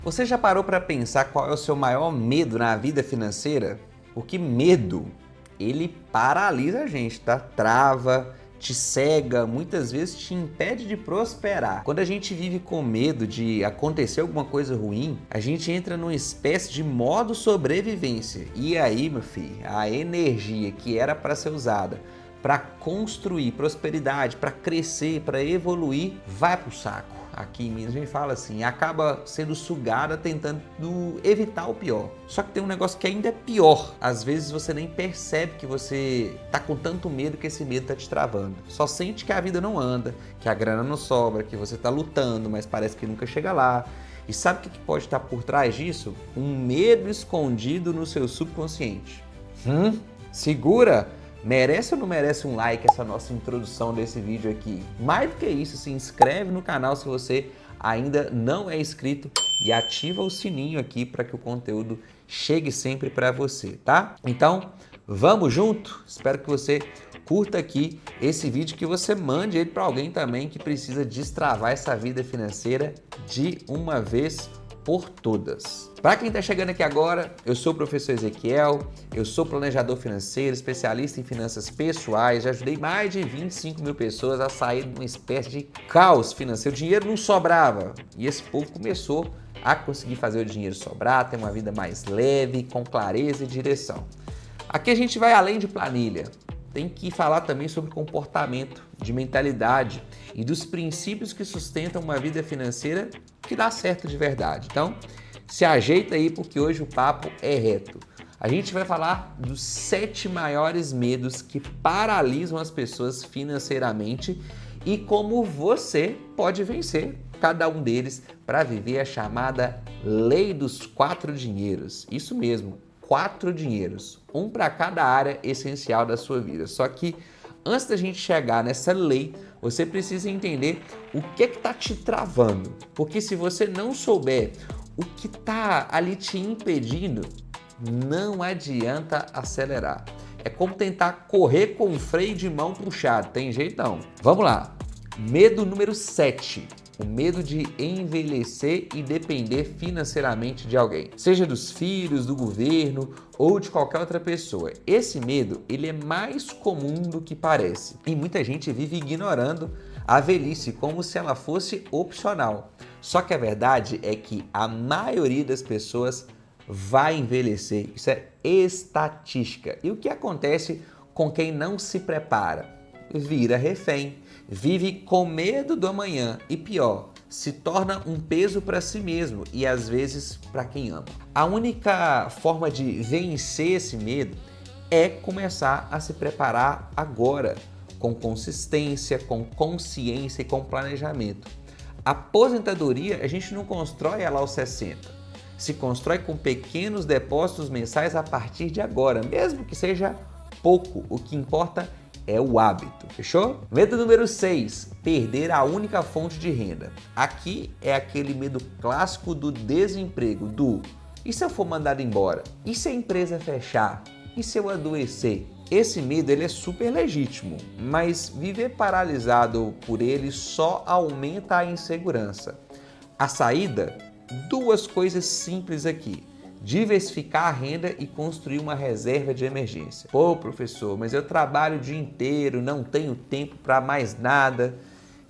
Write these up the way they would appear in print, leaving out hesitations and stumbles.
Você já parou para pensar qual é o seu maior medo na vida financeira? Porque medo, ele paralisa a gente, tá? Trava, te cega, muitas vezes te impede de prosperar. Quando a gente vive com medo de acontecer alguma coisa ruim, a gente entra numa espécie de modo sobrevivência. E aí, meu filho, a energia que era para ser usada para construir prosperidade, para crescer, para evoluir, vai pro saco. Aqui em Minas a gente fala assim, acaba sendo sugada tentando evitar o pior. Só que tem um negócio que ainda é pior. Às vezes você nem percebe que você tá com tanto medo que esse medo tá te travando. Só sente que a vida não anda, que a grana não sobra, que você tá lutando, mas parece que nunca chega lá. E sabe o que pode estar por trás disso? Um medo escondido no seu subconsciente. Segura! Merece ou não merece um like essa nossa introdução desse vídeo aqui? Mais do que isso, se inscreve no canal se você ainda não é inscrito e ativa o sininho aqui para que o conteúdo chegue sempre para você, tá? Então, vamos junto? Espero que você curta aqui esse vídeo, que você mande ele para alguém também que precisa destravar essa vida financeira de uma vez por todas. Para quem está chegando aqui agora, eu sou o professor Ezequiel, eu sou planejador financeiro, especialista em finanças pessoais, já ajudei mais de 25 mil pessoas a sair de uma espécie de caos financeiro. O dinheiro não sobrava e esse povo começou a conseguir fazer o dinheiro sobrar, ter uma vida mais leve, com clareza e direção. Aqui a gente vai além de planilha. Tem que falar também sobre comportamento, de mentalidade e dos princípios que sustentam uma vida financeira que dá certo de verdade. Então, se ajeita aí porque hoje o papo é reto. A gente vai falar dos 7 maiores medos que paralisam as pessoas financeiramente e como você pode vencer cada um deles para viver a chamada Lei dos 4 Dinheiros. Isso mesmo. 4 dinheiros, um para cada área essencial da sua vida. Só que antes da gente chegar nessa lei, você precisa entender o que está te travando. Porque se você não souber o que está ali te impedindo, não adianta acelerar. É como tentar correr com o freio de mão puxado, tem jeito não. Vamos lá. Medo número 7. O medo de envelhecer e depender financeiramente de alguém, seja dos filhos, do governo ou de qualquer outra pessoa. Esse medo, ele é mais comum do que parece e muita gente vive ignorando a velhice como se ela fosse opcional. Só que a verdade é que a maioria das pessoas vai envelhecer. Isso é estatística. E o que acontece com quem não se prepara? Vira refém, vive com medo do amanhã e pior, se torna um peso para si mesmo e às vezes para quem ama. A única forma de vencer esse medo é começar a se preparar agora, com consistência, com consciência e com planejamento. A aposentadoria a gente não constrói ela aos 60, se constrói com pequenos depósitos mensais a partir de agora, mesmo que seja pouco, o que importa é o hábito, fechou? Medo número 6, perder a única fonte de renda. Aqui é aquele medo clássico do desemprego, e se eu for mandado embora? E se a empresa fechar? E se eu adoecer? Esse medo ele é super legítimo, mas viver paralisado por ele só aumenta a insegurança. A saída? 2 coisas simples aqui. Diversificar a renda e construir uma reserva de emergência. Pô, professor, mas eu trabalho o dia inteiro, não tenho tempo para mais nada.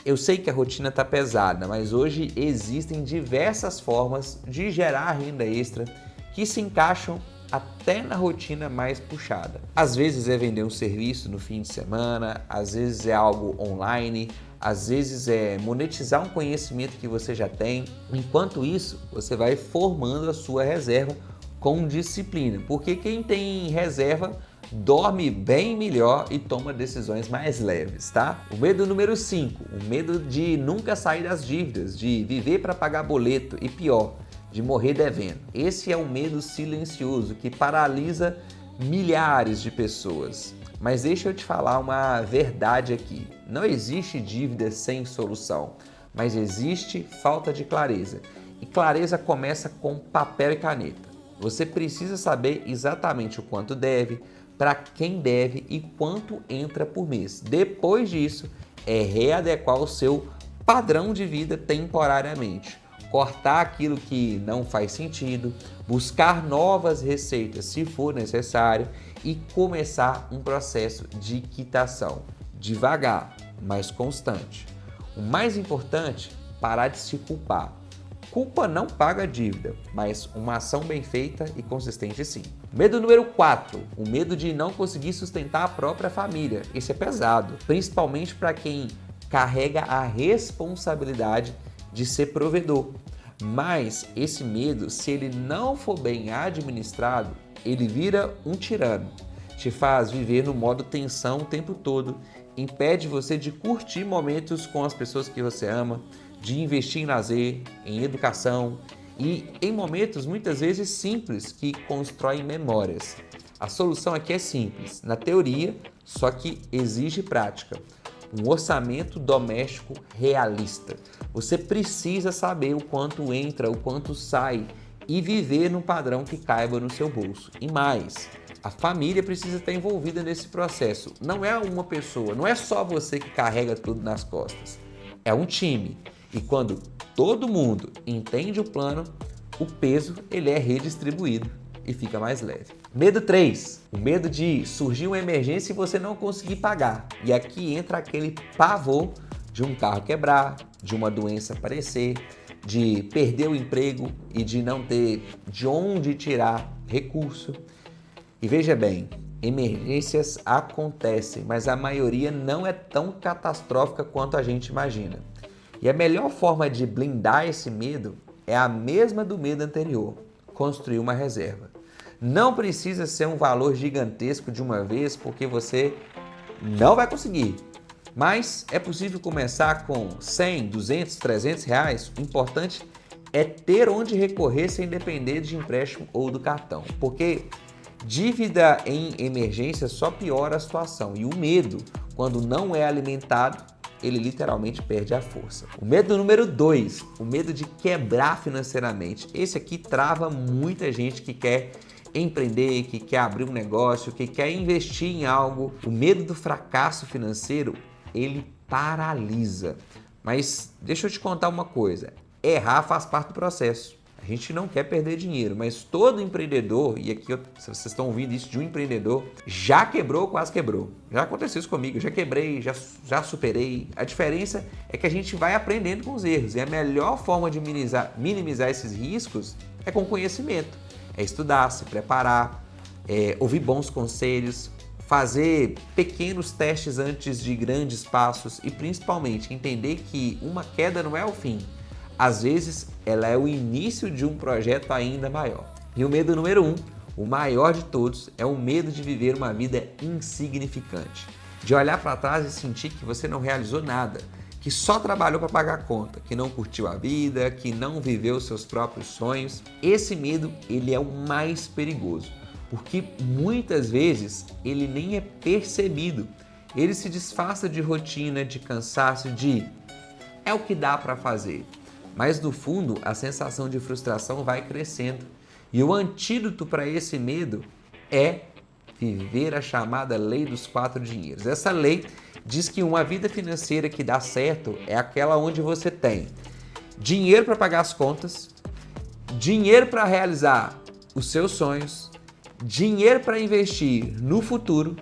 Eu sei que a rotina está pesada, mas hoje existem diversas formas de gerar renda extra que se encaixam até na rotina mais puxada. Às vezes é vender um serviço no fim de semana, às vezes é algo online, às vezes é monetizar um conhecimento que você já tem. Enquanto isso, você vai formando a sua reserva com disciplina, porque quem tem reserva dorme bem melhor e toma decisões mais leves, tá? O medo número 5, o medo de nunca sair das dívidas, de viver para pagar boleto e pior, de morrer devendo. Esse é um medo silencioso que paralisa milhares de pessoas. Mas deixa eu te falar uma verdade aqui. Não existe dívida sem solução, mas existe falta de clareza. E clareza começa com papel e caneta. Você precisa saber exatamente o quanto deve, para quem deve e quanto entra por mês. Depois disso, é readequar o seu padrão de vida temporariamente. cortar aquilo que não faz sentido, buscar novas receitas se for necessário e começar um processo de quitação. Devagar, mas constante. O mais importante, parar de se culpar. Culpa não paga dívida, mas uma ação bem feita e consistente sim. Medo número 4, o medo de não conseguir sustentar a própria família. Esse é pesado, principalmente para quem carrega a responsabilidade de ser provedor. Mas esse medo, se ele não for bem administrado, ele vira um tirano. Te faz viver no modo tensão o tempo todo, impede você de curtir momentos com as pessoas que você ama, de investir em lazer, em educação e em momentos muitas vezes simples que constroem memórias. A solução aqui é simples, na teoria, só que exige prática. Um orçamento doméstico realista. Você precisa saber o quanto entra, o quanto sai e viver num padrão que caiba no seu bolso. E mais, a família precisa estar envolvida nesse processo. Não é uma pessoa, não é só você que carrega tudo nas costas. É um time. E quando todo mundo entende o plano, o peso ele é redistribuído e fica mais leve. Medo 3, o medo de surgir uma emergência e você não conseguir pagar. E aqui entra aquele pavor de um carro quebrar, de uma doença aparecer, de perder o emprego e de não ter de onde tirar recurso. E veja bem, emergências acontecem, mas a maioria não é tão catastrófica quanto a gente imagina. E a melhor forma de blindar esse medo é a mesma do medo anterior, construir uma reserva. Não precisa ser um valor gigantesco de uma vez, porque você não vai conseguir. Mas é possível começar com 100, 200, 300 reais. O importante é ter onde recorrer sem depender de empréstimo ou do cartão. Porque dívida em emergência só piora a situação. E o medo, quando não é alimentado, ele literalmente perde a força. O medo número 2, o medo de quebrar financeiramente. Esse aqui trava muita gente que quer empreender, que quer abrir um negócio, que quer investir em algo. O medo do fracasso financeiro, ele paralisa. Mas deixa eu te contar uma coisa, errar faz parte do processo. A gente não quer perder dinheiro, mas todo empreendedor, e aqui se vocês estão ouvindo isso de um empreendedor, já quebrou, quase quebrou. Já aconteceu isso comigo, já quebrei, já superei. A diferença é que a gente vai aprendendo com os erros. E a melhor forma de minimizar esses riscos é com conhecimento. É estudar, se preparar, ouvir bons conselhos, fazer pequenos testes antes de grandes passos e principalmente entender que uma queda não é o fim. Às vezes, ela é o início de um projeto ainda maior. E o medo número 1, o maior de todos, é o medo de viver uma vida insignificante. De olhar para trás e sentir que você não realizou nada, que só trabalhou para pagar a conta, que não curtiu a vida, que não viveu seus próprios sonhos. Esse medo, ele é o mais perigoso, porque muitas vezes ele nem é percebido. Ele se disfarça de rotina, de cansaço, é o que dá para fazer. Mas no fundo, a sensação de frustração vai crescendo. E o antídoto para esse medo é viver a chamada lei dos 4 dinheiros. Essa lei diz que uma vida financeira que dá certo é aquela onde você tem dinheiro para pagar as contas, dinheiro para realizar os seus sonhos, dinheiro para investir no futuro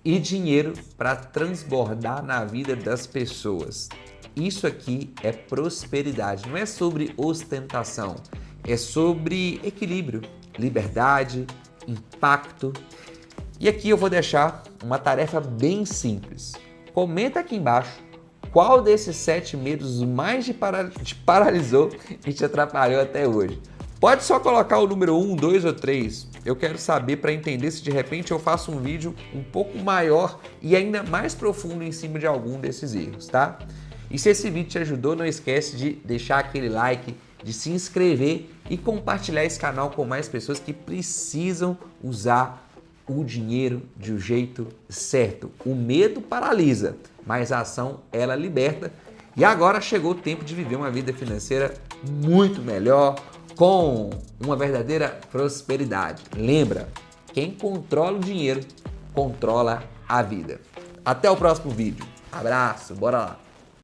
e dinheiro para transbordar na vida das pessoas. Isso aqui é prosperidade, não é sobre ostentação, é sobre equilíbrio, liberdade, impacto. E aqui eu vou deixar uma tarefa bem simples. Comenta aqui embaixo qual desses 7 medos mais te paralisou e te atrapalhou até hoje. Pode só colocar o número 1, 2 ou 3. Eu quero saber para entender se de repente eu faço um vídeo um pouco maior e ainda mais profundo em cima de algum desses erros, tá? E se esse vídeo te ajudou, não esquece de deixar aquele like, de se inscrever e compartilhar esse canal com mais pessoas que precisam usar o dinheiro de um jeito certo. O medo paralisa, mas a ação ela liberta. E agora chegou o tempo de viver uma vida financeira muito melhor, com uma verdadeira prosperidade. Lembra, quem controla o dinheiro, controla a vida. Até o próximo vídeo. Abraço, bora lá!